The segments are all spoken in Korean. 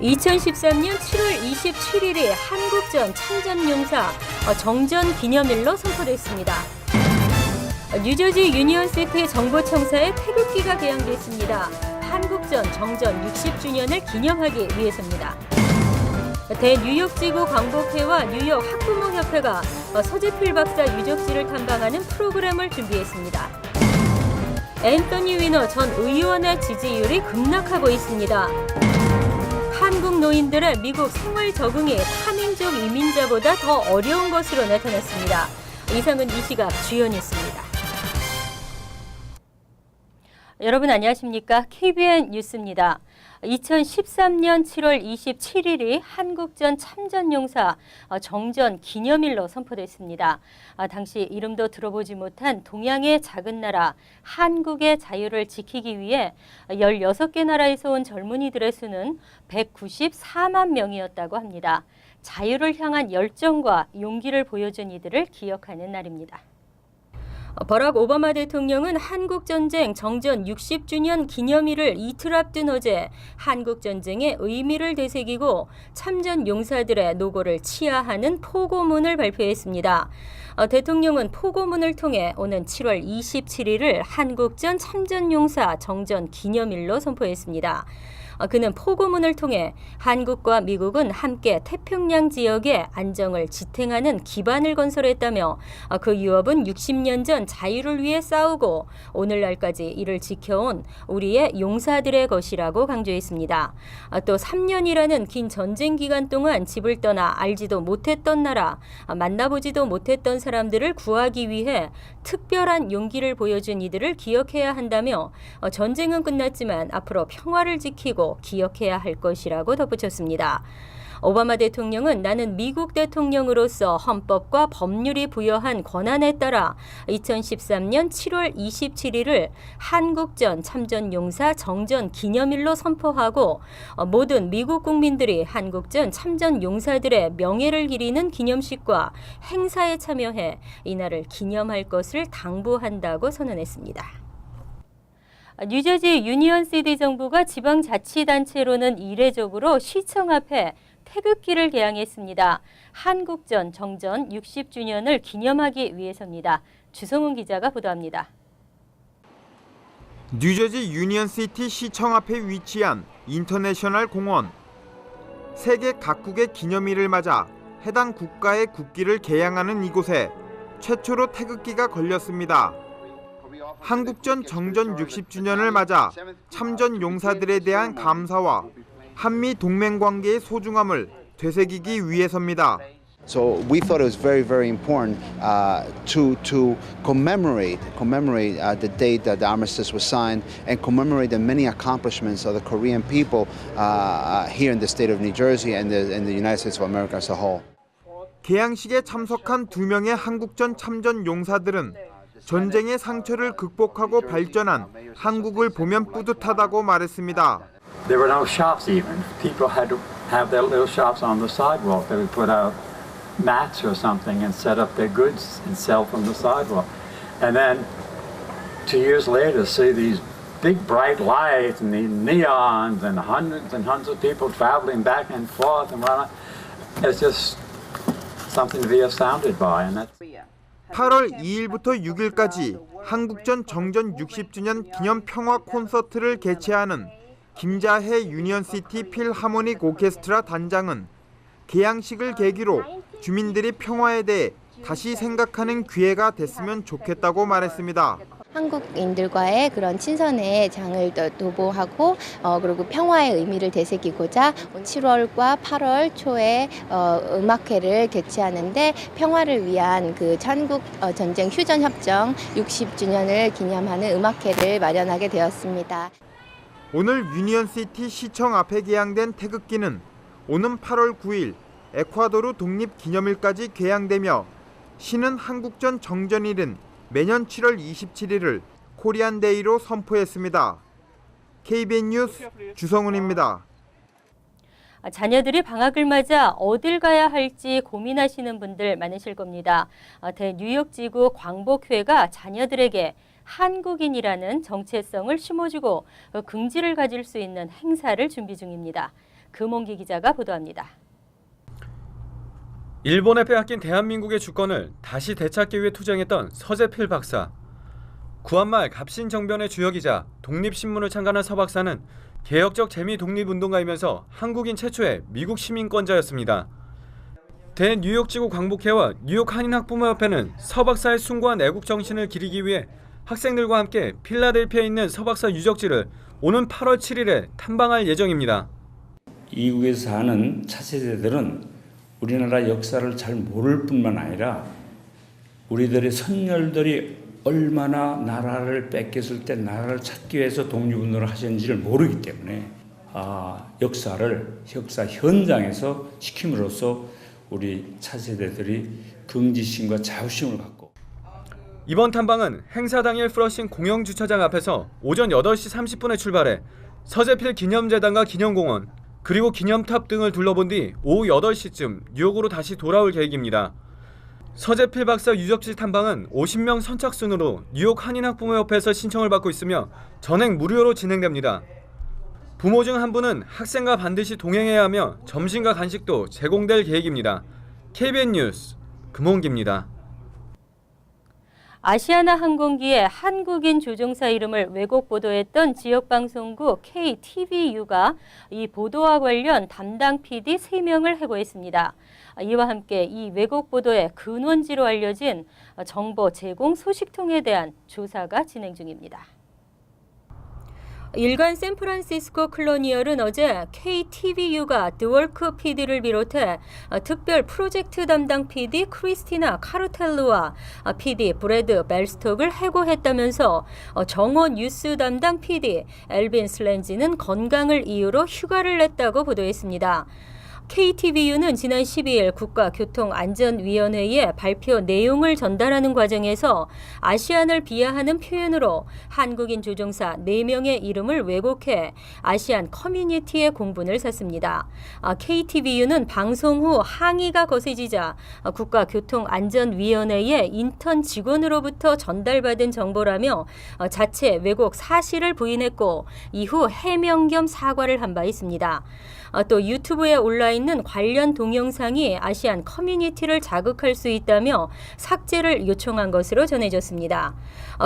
2013년 7월 27일에 한국전 참전용사 정전 기념일로 선포됐습니다. 뉴저지 유니언시티 정보청사의 태극기가 개양됐습니다. 한국전 정전 60주년을 기념하기 위해서입니다. 대뉴욕지구 광복회와 뉴욕 학부모협회가 서재필 박사 유적지를 탐방하는 프로그램을 준비했습니다. 앤서니 위너 전 의원의 지지율이 급락하고 있습니다. 한국 노인들의 미국 생활 적응이 타민족 이민자보다 더 어려운 것으로 나타났습니다. 이상은 이 시각 주요 뉴스입니다. 여러분 안녕하십니까? KBN 뉴스입니다. 2013년 7월 27일이 한국전 참전용사 정전 기념일로 선포됐습니다. 당시 이름도 들어보지 못한 동양의 작은 나라 한국의 자유를 지키기 위해 16개 나라에서 온 젊은이들의 수는 194만 명이었다고 합니다. 자유를 향한 열정과 용기를 보여준 이들을 기억하는 날입니다. 버락 오바마 대통령은 한국전쟁 정전 60주년 기념일을 이틀 앞둔 어제 한국전쟁의 의미를 되새기고 참전 용사들의 노고를 치하하는 포고문을 발표했습니다. 대통령은 포고문을 통해 오는 7월 27일을 한국전 참전용사 정전 기념일로 선포했습니다. 그는 포고문을 통해 한국과 미국은 함께 태평양 지역의 안정을 지탱하는 기반을 건설했다며 그 유업은 60년 전 자유를 위해 싸우고 오늘날까지 이를 지켜온 우리의 용사들의 것이라고 강조했습니다. 또 3년이라는 긴 전쟁 기간 동안 집을 떠나 알지도 못했던 나라, 만나보지도 못했던 사람들을 구하기 위해 특별한 용기를 보여준 이들을 기억해야 한다며 전쟁은 끝났지만 앞으로 평화를 지키고 기억해야 할 것이라고 덧붙였습니다. 오바마 대통령은 나는 미국 대통령으로서 헌법과 법률이 부여한 권한에 따라 2013년 7월 27일을 한국전 참전용사 정전 기념일로 선포하고 모든 미국 국민들이 한국전 참전용사들의 명예를 기리는 기념식과 행사에 참여해 이날을 기념할 것을 당부한다고 선언했습니다. 뉴저지 유니언시티 정부가 지방자치단체로는 이례적으로 시청 앞에 태극기를 개양했습니다. 한국전 정전 60주년을 기념하기 위해서입니다. 주성훈 기자가 보도합니다. 뉴저지 유니언시티 시청 앞에 위치한 인터내셔널 공원. 세계 각국의 기념일을 맞아 해당 국가의 국기를 개양하는 이곳에 최초로 태극기가 걸렸습니다. 한국전 정전 60주년을 맞아 참전 용사들에 대한 감사와 한미 동맹 관계의 소중함을 되새기기 위해서입니다. So we thought it was very important to commemorate the date that the armistice was signed and commemorate the many accomplishments of the Korean people here in the state of New Jersey and the United States of America as a whole. 개양식에 참석한 2명의 한국전 참전 용사들은 전쟁의 상처를 극복하고 발전한 한국을 보면 뿌듯하다고 말했습니다. There were no shops even. People had to have their little shops on the sidewalk. They would put out mats or something and set up their goods and sell from the sidewalk. And then 2 years later, see these big bright lights and these neons and hundreds of people traveling back and forth and whatnot. It's just something to be astounded by. And that's 8월 2일부터 6일까지 한국전 정전 60주년 기념 평화 콘서트를 개최하는 김자혜 유니언시티 필하모닉 오케스트라 단장은 개양식을 계기로 주민들이 평화에 대해 다시 생각하는 기회가 됐으면 좋겠다고 말했습니다. 한국인들과의 그런 친선의 장을 도모하고 그리고 평화의 의미를 되새기고자 7월과 8월 초에 음악회를 개최하는데 평화를 위한 그 한국 전쟁 휴전 협정 60주년을 기념하는 음악회를 마련하게 되었습니다. 오늘 유니언시티 시청 앞에 개양된 태극기는 오는 8월 9일 에콰도르 독립기념일까지 개양되며 시는 한국전 정전일은 매년 7월 27일을 코리안데이로 선포했습니다. KBN 뉴스 주성훈입니다. 자녀들이 방학을 맞아 어딜 가야 할지 고민하시는 분들 많으실 겁니다. 대뉴욕지구 광복회가 자녀들에게 한국인이라는 정체성을 심어주고 긍지를 가질 수 있는 행사를 준비 중입니다. 금홍기 기자가 보도합니다. 일본에 빼앗긴 대한민국의 주권을 다시 되찾기 위해 투쟁했던 서재필 박사. 구한말 갑신정변의 주역이자 독립신문을 창간한 서 박사는 개혁적 재미 독립운동가이면서 한국인 최초의 미국 시민권자였습니다. 대뉴욕지구 광복회와 뉴욕 한인학부모협회는 서 박사의 숭고한 애국 정신을 기리기 위해 학생들과 함께 필라델피아에 있는 서 박사 유적지를 오는 8월 7일에 탐방할 예정입니다. 이국에서 사는 차세대들은 우리나라 역사를 잘 모를 뿐만 아니라 우리들의 선열들이 얼마나 나라를 뺏겼을 때 나라를 찾기 위해서 독립운동을 하셨는지를 모르기 때문에 역사 현장에서 시킴으로써 우리 차세대들이 긍지심과 자부심을 갖고 이번 탐방은 행사 당일 플러싱 공영주차장 앞에서 오전 8시 30분에 출발해 서재필 기념재단과 기념공원 그리고 기념탑 등을 둘러본 뒤 오후 8시쯤 뉴욕으로 다시 돌아올 계획입니다. 서재필 박사 유적지 탐방은 50명 선착순으로 뉴욕 한인학부모협회에서 신청을 받고 있으며 전액 무료로 진행됩니다. 부모 중 한 분은 학생과 반드시 동행해야 하며 점심과 간식도 제공될 계획입니다. KBN 뉴스 금홍기입니다. 아시아나 항공기의 한국인 조종사 이름을 왜곡 보도했던 지역방송국 KTVU가 이 보도와 관련 담당 PD 3명을 해고했습니다. 이와 함께 이 왜곡 보도의 근원지로 알려진 정보 제공 소식통에 대한 조사가 진행 중입니다. 일간 샌프란시스코 클로니얼은 어제 KTVU가 드월크 PD를 비롯해 특별 프로젝트 담당 PD 크리스티나 카르텔로와 PD 브래드 벨스톡을 해고했다면서 정오 뉴스 담당 PD 엘빈 슬렌지는 건강을 이유로 휴가를 냈다고 보도했습니다. KTVU는 지난 12일 국가교통안전위원회에 발표 내용을 전달하는 과정에서 아시안을 비하하는 표현으로 한국인 조종사 4명의 이름을 왜곡해 아시안 커뮤니티에 공분을 샀습니다. KTVU는 방송 후 항의가 거세지자 국가교통안전위원회의 인턴 직원으로부터 전달받은 정보라며 자체 왜곡 사실을 부인했고 이후 해명 겸 사과를 한 바 있습니다. 또 유튜브에 올라있는 관련 동영상이 아시안 커뮤니티를 자극할 수 있다며 삭제를 요청한 것으로 전해졌습니다.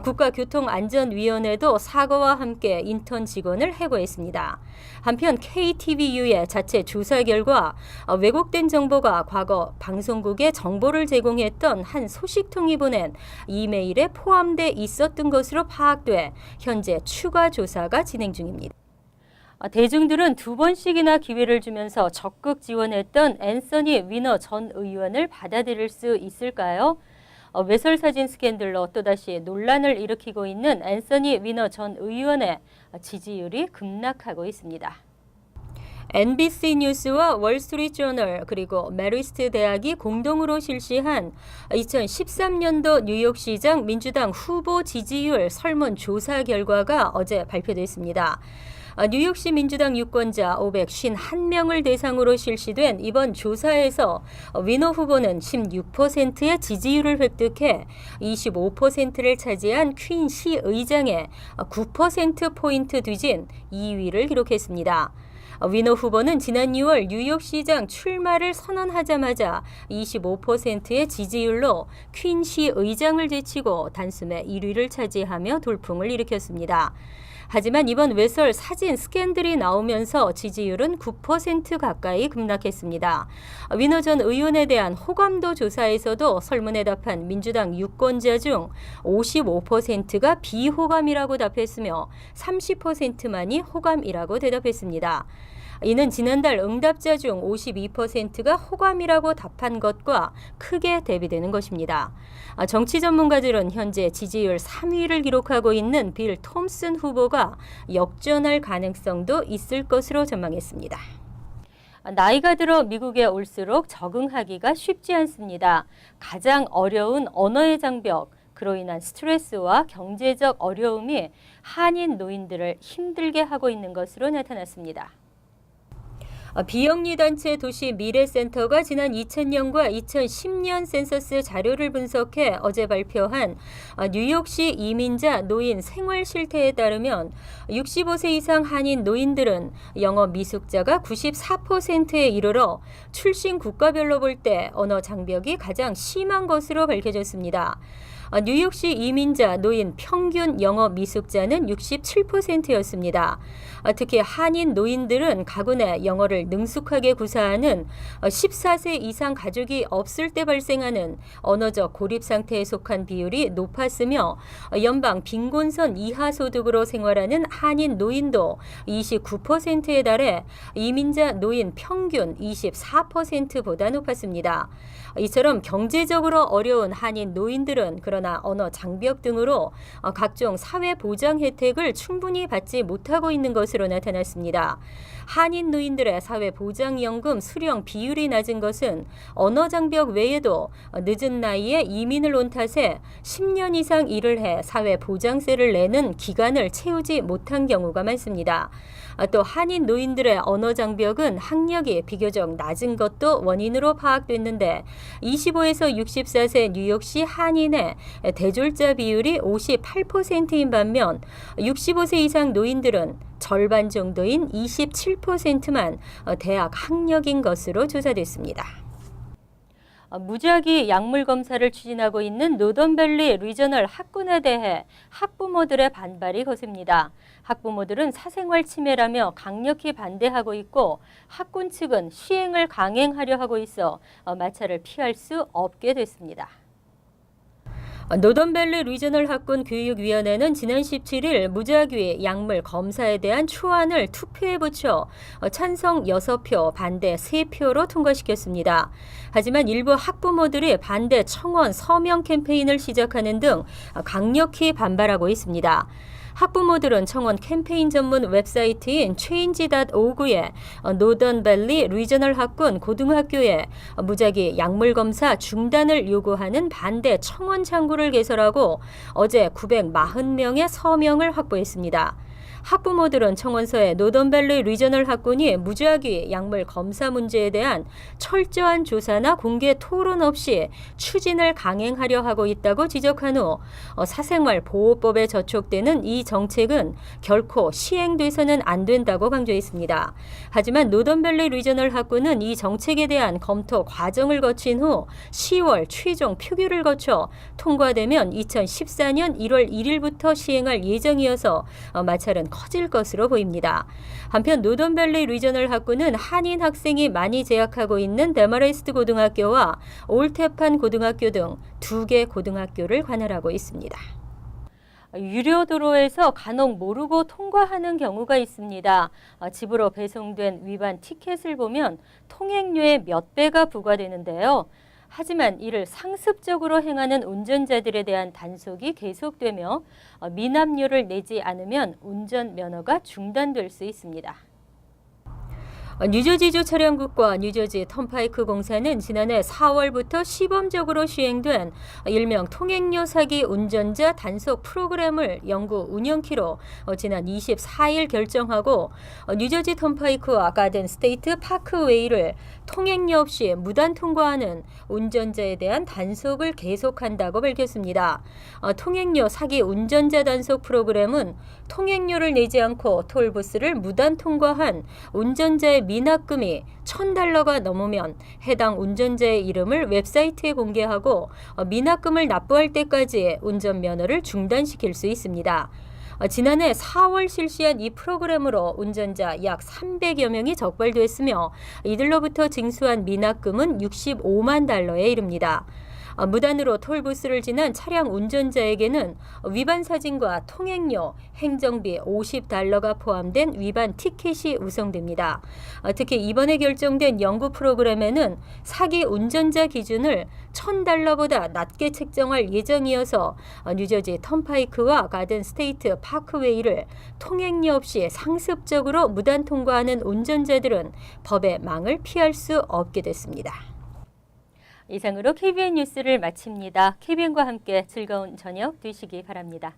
국가교통안전위원회도 사과와 함께 인턴 직원을 해고했습니다. 한편 KTVU의 자체 조사 결과 왜곡된 정보가 과거 방송국에 정보를 제공했던 한 소식통이 보낸 이메일에 포함돼 있었던 것으로 파악돼 현재 추가 조사가 진행 중입니다. 대중들은 2번씩이나 기회를 주면서 적극 지원했던 앤서니 위너 전 의원을 받아들일 수 있을까요? 외설사진 스캔들로 또다시 논란을 일으키고 있는 앤서니 위너 전 의원의 지지율이 급락하고 있습니다. NBC 뉴스와 월스트리트저널 그리고 메리스트 대학이 공동으로 실시한 2013년도 뉴욕시장 민주당 후보 지지율 설문조사 결과가 어제 발표됐습니다. 뉴욕시 민주당 유권자 551명을 대상으로 실시된 이번 조사에서 위너 후보는 16%의 지지율을 획득해 25%를 차지한 퀸시 의장의 9%포인트 뒤진 2위를 기록했습니다. 위너 후보는 지난 6월 뉴욕시장 출마를 선언하자마자 25%의 지지율로 퀸시 의장을 제치고 단숨에 1위를 차지하며 돌풍을 일으켰습니다. 하지만 이번 외설 사진 스캔들이 나오면서 지지율은 9% 가까이 급락했습니다. 위너 전 의원에 대한 호감도 조사에서도 설문에 답한 민주당 유권자 중 55%가 비호감이라고 답했으며 30%만이 호감이라고 대답했습니다. 이는 지난달 응답자 중 52%가 호감이라고 답한 것과 크게 대비되는 것입니다. 정치 전문가들은 현재 지지율 3위를 기록하고 있는 빌 톰슨 후보가 역전할 가능성도 있을 것으로 전망했습니다. 나이가 들어 미국에 올수록 적응하기가 쉽지 않습니다. 가장 어려운 언어의 장벽, 그로 인한 스트레스와 경제적 어려움이 한인 노인들을 힘들게 하고 있는 것으로 나타났습니다. 비영리 단체 도시 미래센터가 지난 2000년과 2010년 센서스 자료를 분석해 어제 발표한 뉴욕시 이민자 노인 생활 실태에 따르면 65세 이상 한인 노인들은 영어 미숙자가 94%에 이르러 출신 국가별로 볼 때 언어 장벽이 가장 심한 것으로 밝혀졌습니다. 뉴욕시 이민자 노인 평균 영어 미숙자는 67%였습니다. 특히 한인 노인들은 가구 내 영어를 능숙하게 구사하는 14세 이상 가족이 없을 때 발생하는 언어적 고립 상태에 속한 비율이 높았으며 연방 빈곤선 이하 소득으로 생활하는 한인 노인도 29%에 달해 이민자 노인 평균 24%보다 높았습니다. 이처럼 경제적으로 어려운 한인 노인들은 그러나 언어 장벽 등으로 각종 사회 보장 혜택을 충분히 받지 못하고 있는 것으로 나타났습니다. 한인 노인들의 사회보장연금 수령 비율이 낮은 것은 언어 장벽 외에도 늦은 나이에 이민을 온 탓에 10년 이상 일을 해 사회보장세를 내는 기간을 채우지 못한 경우가 많습니다. 또 한인 노인들의 언어 장벽은 학력이 비교적 낮은 것도 원인으로 파악됐는데 25에서 64세 뉴욕시 한인의 대졸자 비율이 58%인 반면 65세 이상 노인들은 절반 정도인 27%만 대학 학력인 것으로 조사됐습니다. 무작위 약물 검사를 추진하고 있는 노던밸리 리저널 학군에 대해 학부모들의 반발이 거셉니다. 학부모들은 사생활 침해라며 강력히 반대하고 있고 학군 측은 시행을 강행하려 하고 있어 마찰을 피할 수 없게 됐습니다. 노던밸리 리저널 학군 교육위원회는 지난 17일 무작위 약물 검사에 대한 초안을 투표에 붙여 찬성 6표, 반대 3표로 통과시켰습니다. 하지만 일부 학부모들이 반대 청원 서명 캠페인을 시작하는 등 강력히 반발하고 있습니다. 학부모들은 청원 캠페인 전문 웹사이트인 change.org에 노던밸리 리저널 학군 고등학교에 무작위 약물 검사 중단을 요구하는 반대 청원 창구를 개설하고 어제 940명의 서명을 확보했습니다. 학부모들은 청원서에 노던밸리 리저널 학군이 무작위 약물 검사 문제에 대한 철저한 조사나 공개 토론 없이 추진을 강행하려 하고 있다고 지적한 후 사생활 보호법에 저촉되는 이 정책은 결코 시행돼서는 안 된다고 강조했습니다. 하지만 노던밸리 리저널 학군은 이 정책에 대한 검토 과정을 거친 후 10월 최종 표결을 거쳐 통과되면 2014년 1월 1일부터 시행할 예정이어서 마찰은 커질 것으로 보입니다. 한편 노던밸리 리저널 학군은 한인 학생이 많이 재학하고 있는 데마레스트 고등학교와 올테판 고등학교 등 2개 고등학교를 관할하고 있습니다. 유료 도로에서 간혹 모르고 통과하는 경우가 있습니다. 집으로 배송된 위반 티켓을 보면 통행료의 몇 배가 부과되는데요. 하지만 이를 상습적으로 행하는 운전자들에 대한 단속이 계속되며 미납료를 내지 않으면 운전면허가 중단될 수 있습니다. 뉴저지주 차량국과 뉴저지 턴파이크 공사는 지난해 4월부터 시범적으로 시행된 일명 통행료 사기 운전자 단속 프로그램을 영구 운영키로 지난 24일 결정하고 뉴저지 턴파이크와 가든 스테이트 파크웨이를 통행료 없이 무단 통과하는 운전자에 대한 단속을 계속한다고 밝혔습니다. 통행료 사기 운전자 단속 프로그램은 통행료를 내지 않고 톨부스를 무단 통과한 운전자의 미납금이 $1,000가 넘으면 해당 운전자의 이름을 웹사이트에 공개하고 미납금을 납부할 때까지 운전면허를 중단시킬 수 있습니다. 지난해 4월 실시한 이 프로그램으로 운전자 약 300여 명이 적발됐으며 이들로부터 징수한 미납금은 $65만 이릅니다. 무단으로 톨부스를 지난 차량 운전자에게는 위반 사진과 통행료, 행정비 $50가 포함된 위반 티켓이 우송됩니다. 특히 이번에 결정된 연구 프로그램에는 사기 운전자 기준을 $1,000보다 낮게 책정할 예정이어서 뉴저지 턴파이크와 가든 스테이트 파크웨이를 통행료 없이 상습적으로 무단 통과하는 운전자들은 법의 망을 피할 수 없게 됐습니다. 이상으로 KBN 뉴스를 마칩니다. KBN과 함께 즐거운 저녁 되시기 바랍니다.